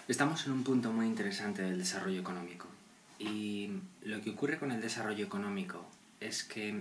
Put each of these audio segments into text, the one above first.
Estamos en un punto muy interesante del desarrollo económico y lo que ocurre con el desarrollo económico es que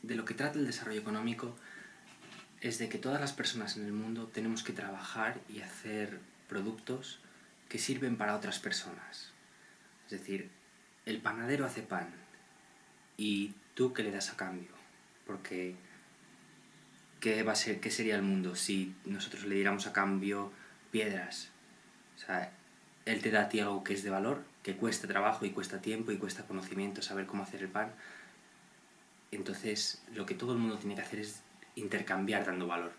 de lo que trata el desarrollo económico es de que todas las personas en el mundo tenemos que trabajar y hacer productos que sirven para otras personas. Es decir, el panadero hace pan y tú qué le das a cambio, porque ¿qué sería el mundo si nosotros le diéramos a cambio piedras? O sea, él te da a ti algo que es de valor, que cuesta trabajo y cuesta tiempo y cuesta conocimiento saber cómo hacer el pan. Entonces, lo que todo el mundo tiene que hacer es intercambiar dando valor.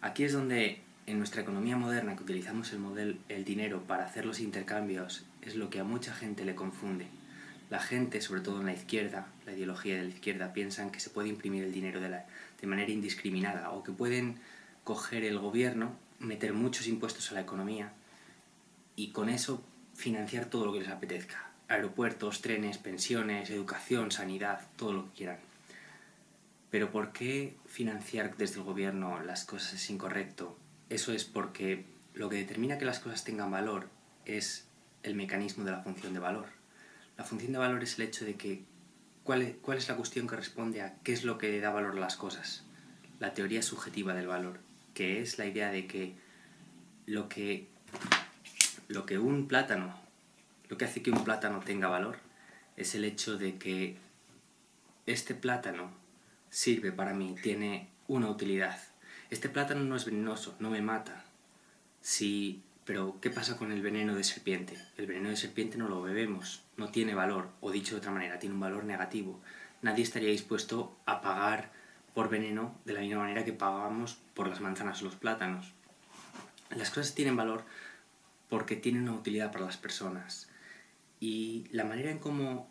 Aquí es donde, en nuestra economía moderna, que utilizamos el dinero para hacer los intercambios, es lo que a mucha gente le confunde. La gente, sobre todo en la izquierda, la ideología de la izquierda, piensan que se puede imprimir el dinero de manera indiscriminada o que pueden coger el gobierno, meter muchos impuestos a la economía y con eso financiar todo lo que les apetezca. Aeropuertos, trenes, pensiones, educación, sanidad, todo lo que quieran. Pero ¿por qué financiar desde el gobierno las cosas es incorrecto? Eso es porque lo que determina que las cosas tengan valor es el mecanismo de la función de valor. La función de valor es el hecho de que ¿cuál es la cuestión que responde a qué es lo que da valor a las cosas? La teoría subjetiva del valor, que es la idea de que lo que hace que un plátano tenga valor es el hecho de que este plátano sirve para mí, tiene una utilidad. Este plátano no es venenoso, no me mata. Sí, pero ¿qué pasa con el veneno de serpiente? El veneno de serpiente no lo bebemos, no tiene valor, o dicho de otra manera, tiene un valor negativo. Nadie estaría dispuesto a pagar por veneno de la misma manera que pagamos por las manzanas o los plátanos. Las cosas tienen valor porque tienen una utilidad para las personas. Y la manera en cómo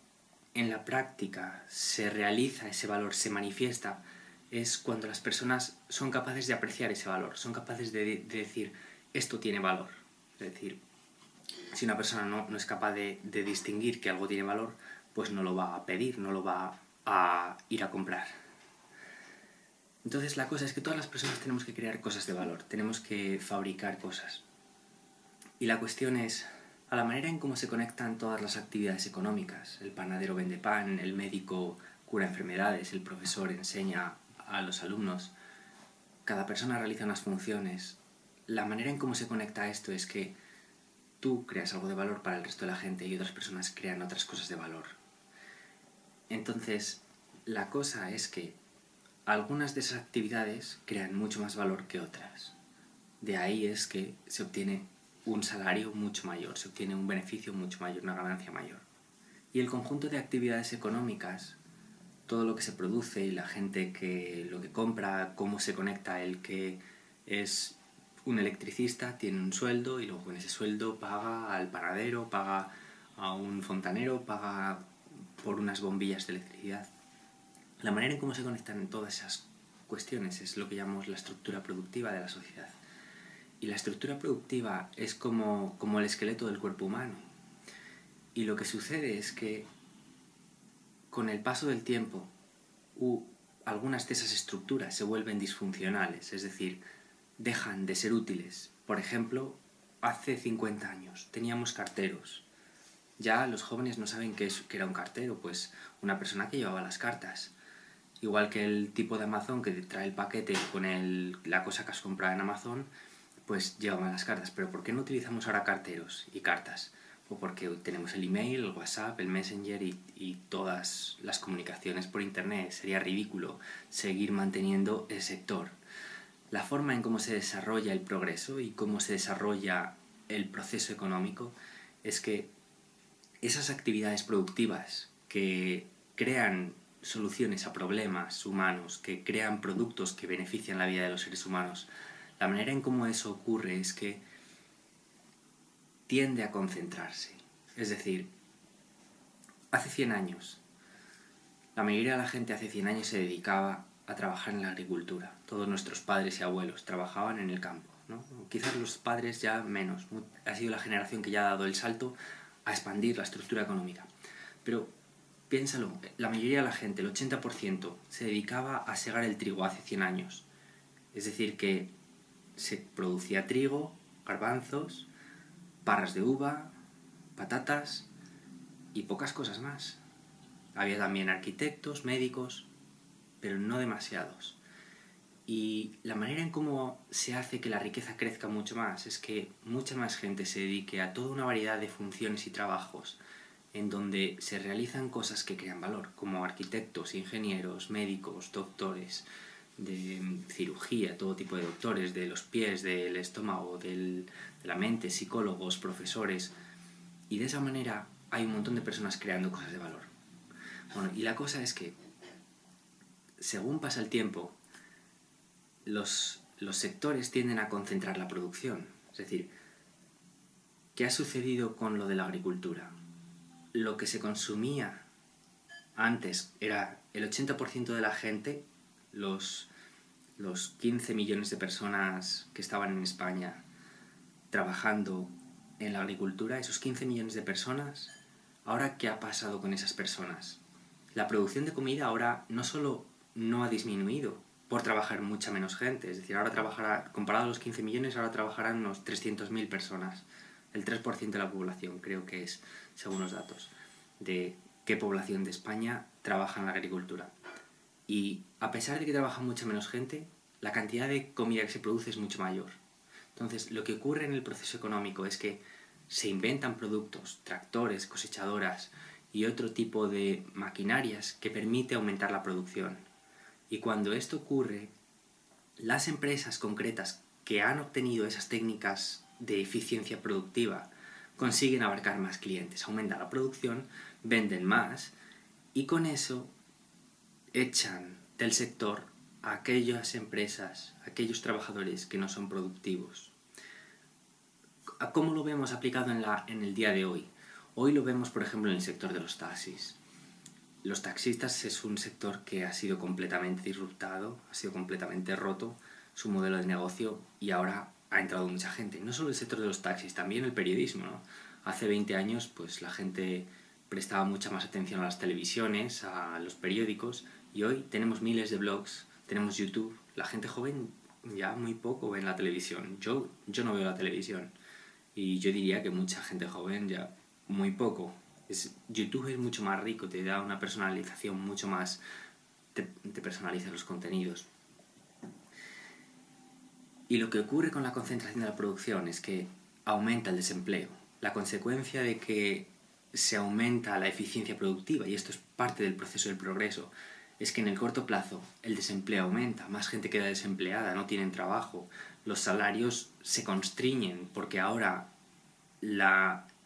en la práctica se realiza ese valor, se manifiesta, es cuando las personas son capaces de apreciar ese valor, son capaces de decir, esto tiene valor. Es decir, si una persona no es capaz de distinguir que algo tiene valor, pues no lo va a pedir, no lo va a ir a comprar. Entonces la cosa es que todas las personas tenemos que crear cosas de valor, tenemos que fabricar cosas. Y la cuestión es a la manera en cómo se conectan todas las actividades económicas. El panadero vende pan, el médico cura enfermedades, el profesor enseña a los alumnos. Cada persona realiza unas funciones. La manera en cómo se conecta esto es que tú creas algo de valor para el resto de la gente y otras personas crean otras cosas de valor. Entonces, la cosa es que algunas de esas actividades crean mucho más valor que otras. De ahí es que se obtiene un salario mucho mayor, se obtiene un beneficio mucho mayor, una ganancia mayor. Y el conjunto de actividades económicas, todo lo que se produce y la gente que lo que compra, cómo se conecta, el que es un electricista tiene un sueldo y luego con ese sueldo paga al panadero, paga a un fontanero, paga por unas bombillas de electricidad. La manera en cómo se conectan todas esas cuestiones es lo que llamamos la estructura productiva de la sociedad. Y la estructura productiva es como el esqueleto del cuerpo humano. Y lo que sucede es que con el paso del tiempo algunas de esas estructuras se vuelven disfuncionales, es decir, dejan de ser útiles. Por ejemplo, hace 50 años teníamos carteros. Ya los jóvenes no saben qué era un cartero, pues una persona que llevaba las cartas. Igual que el tipo de Amazon que te trae el paquete con la cosa que has comprado en Amazon, pues llevaban las cartas. Pero ¿por qué no utilizamos ahora carteros y cartas? O porque tenemos el email, el WhatsApp, el Messenger y todas las comunicaciones por internet. Sería ridículo seguir manteniendo el sector. La forma en cómo se desarrolla el progreso y cómo se desarrolla el proceso económico es que esas actividades productivas que crean soluciones a problemas humanos, que crean productos que benefician la vida de los seres humanos, la manera en cómo eso ocurre es que tiende a concentrarse. Es decir, hace 100 años, la mayoría de la gente hace 100 años se dedicaba a trabajar en la agricultura. Todos nuestros padres y abuelos trabajaban en el campo, ¿no? Quizás los padres ya menos. Ha sido la generación que ya ha dado el salto a expandir la estructura económica. Pero piénsalo, la mayoría de la gente, el 80%, se dedicaba a segar el trigo hace 100 años. Es decir, que se producía trigo, garbanzos, parras de uva, patatas y pocas cosas más. Había también arquitectos, médicos, pero no demasiados. Y la manera en cómo se hace que la riqueza crezca mucho más es que mucha más gente se dedique a toda una variedad de funciones y trabajos en donde se realizan cosas que crean valor, como arquitectos, ingenieros, médicos, doctores de cirugía, todo tipo de doctores, de los pies, del estómago, de la mente, psicólogos, profesores. Y de esa manera hay un montón de personas creando cosas de valor. Bueno, y la cosa es que, según pasa el tiempo, los sectores tienden a concentrar la producción. Es decir, ¿qué ha sucedido con lo de la agricultura? Lo que se consumía antes era el 80% de la gente, los 15 millones de personas que estaban en España trabajando en la agricultura, esos 15 millones de personas, ¿ahora qué ha pasado con esas personas? La producción de comida ahora no solo no ha disminuido por trabajar mucha menos gente, es decir, ahora trabajará, comparado a los 15 millones, ahora trabajarán unos 300.000 personas, el 3% de la población creo que es, según los datos, de qué población de España trabaja en la agricultura. Y a pesar de que trabaja mucha menos gente, la cantidad de comida que se produce es mucho mayor. Entonces, lo que ocurre en el proceso económico es que se inventan productos, tractores, cosechadoras y otro tipo de maquinarias que permite aumentar la producción. Y cuando esto ocurre, las empresas concretas que han obtenido esas técnicas de eficiencia productiva consiguen abarcar más clientes, aumentan la producción, venden más y con eso echan del sector a aquellas empresas, a aquellos trabajadores que no son productivos. ¿Cómo lo vemos aplicado en el día de hoy? Hoy lo vemos, por ejemplo, en el sector de los taxis. Los taxistas es un sector que ha sido completamente disruptado, ha sido completamente roto su modelo de negocio y ahora ha entrado mucha gente. No solo el sector de los taxis, también el periodismo, ¿no? Hace 20 años pues la gente prestaba mucha más atención a las televisiones, a los periódicos y hoy tenemos miles de blogs, tenemos YouTube. La gente joven ya muy poco ve en la televisión. Yo no veo la televisión y yo diría que mucha gente joven ya muy poco. YouTube es mucho más rico, te da una personalización mucho más, te personaliza los contenidos. Y lo que ocurre con la concentración de la producción es que aumenta el desempleo. La consecuencia de que se aumenta la eficiencia productiva, y esto es parte del proceso del progreso, es que en el corto plazo el desempleo aumenta, más gente queda desempleada, no tienen trabajo, los salarios se constriñen porque ahora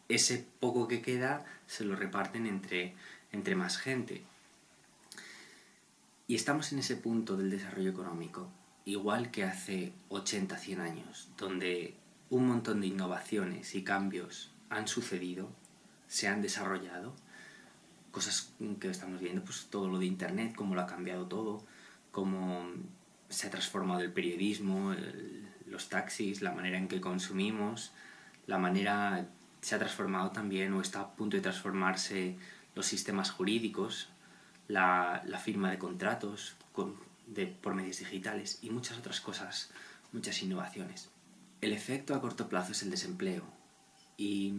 ese poco que queda se lo reparten entre más gente. Y estamos en ese punto del desarrollo económico, igual que hace 80, 100 años, donde un montón de innovaciones y cambios han sucedido, se han desarrollado, cosas que estamos viendo, pues todo lo de Internet, cómo lo ha cambiado todo, cómo se ha transformado el periodismo, los taxis, la manera en que consumimos, la manera se ha transformado también o está a punto de transformarse los sistemas jurídicos, la firma de contratos por medios digitales y muchas otras cosas, muchas innovaciones. El efecto a corto plazo es el desempleo y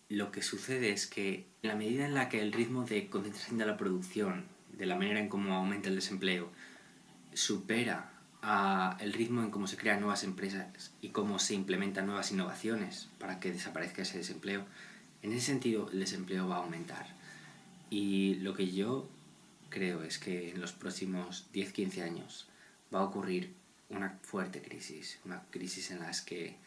lo que sucede es que en la medida en la que el ritmo de concentración de la producción, de la manera en cómo aumenta el desempleo, supera el ritmo en cómo se crean nuevas empresas y cómo se implementan nuevas innovaciones para que desaparezca ese desempleo, en ese sentido el desempleo va a aumentar. Y lo que yo creo es que en los próximos 10-15 años va a ocurrir una fuerte crisis, una crisis en la que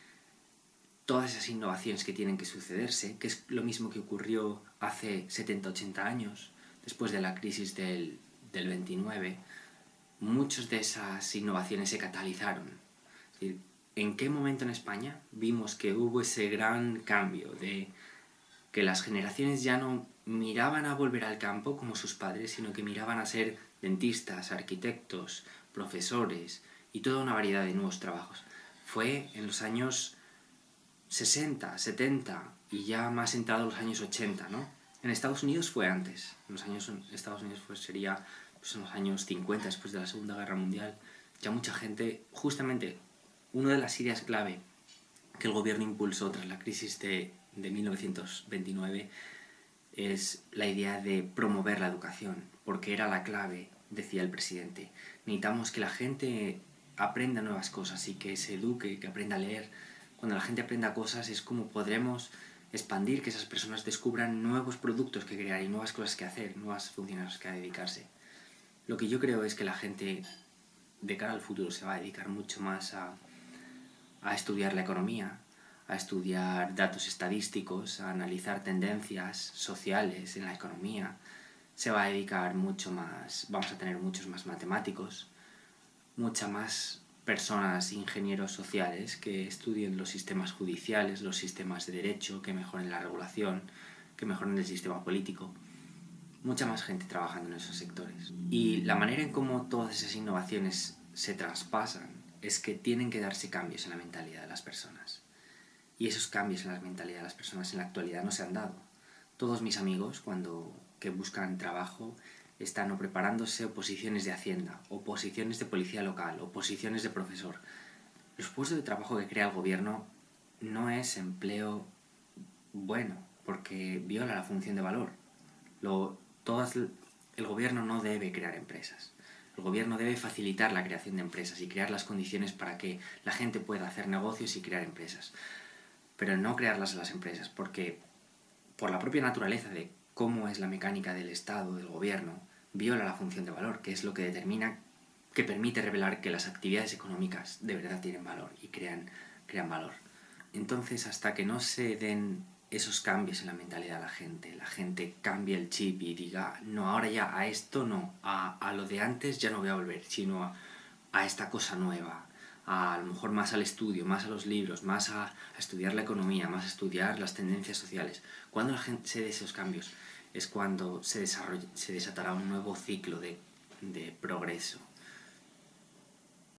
todas esas innovaciones que tienen que sucederse, que es lo mismo que ocurrió hace 70-80 años, después de la crisis del 29, muchas de esas innovaciones se catalizaron. Es decir, ¿en qué momento en España vimos que hubo ese gran cambio de que las generaciones ya no miraban a volver al campo como sus padres, sino que miraban a ser dentistas, arquitectos, profesores y toda una variedad de nuevos trabajos? Fue en los años 60, 70 y ya más entrado los años 80, ¿no? En Estados Unidos fue antes. En Estados Unidos sería en los años 50, después de la Segunda Guerra Mundial. Ya mucha gente, justamente, una de las ideas clave que el gobierno impulsó tras la crisis de 1929 es la idea de promover la educación, porque era la clave, decía el presidente. Necesitamos que la gente aprenda nuevas cosas y que se eduque, que aprenda a leer. Cuando la gente aprenda cosas es como podremos expandir, que esas personas descubran nuevos productos que crear y nuevas cosas que hacer, nuevas funciones a las que dedicarse. Lo que yo creo es que la gente de cara al futuro se va a dedicar mucho más a estudiar la economía, a estudiar datos estadísticos, a analizar tendencias sociales en la economía. Se va a dedicar mucho más, vamos a tener muchos más matemáticos, muchas más personas, ingenieros sociales que estudien los sistemas judiciales, los sistemas de derecho, que mejoren la regulación, que mejoren el sistema político. Mucha más gente trabajando en esos sectores. Y la manera en cómo todas esas innovaciones se traspasan es que tienen que darse cambios en la mentalidad de las personas. Y esos cambios en la mentalidad de las personas en la actualidad no se han dado. Todos mis amigos, que buscan trabajo, están o preparándose oposiciones de Hacienda, oposiciones de policía local, oposiciones de profesor. Los puestos de trabajo que crea el gobierno no es empleo bueno, porque viola la función de valor. El gobierno no debe crear empresas. El gobierno debe facilitar la creación de empresas y crear las condiciones para que la gente pueda hacer negocios y crear empresas. Pero no crearlas a las empresas, porque por la propia naturaleza de cómo es la mecánica del Estado, del gobierno, viola la función de valor, que es lo que determina, que permite revelar que las actividades económicas de verdad tienen valor y crean valor. Entonces, hasta que no se den esos cambios en la mentalidad de la gente cambie el chip y diga, no, ahora ya a esto no, a lo de antes ya no voy a volver, sino a esta cosa nueva, a lo mejor más al estudio, más a los libros, más a estudiar la economía, más a estudiar las tendencias sociales. Cuando la gente se dé esos cambios es cuando se desatará un nuevo ciclo de progreso.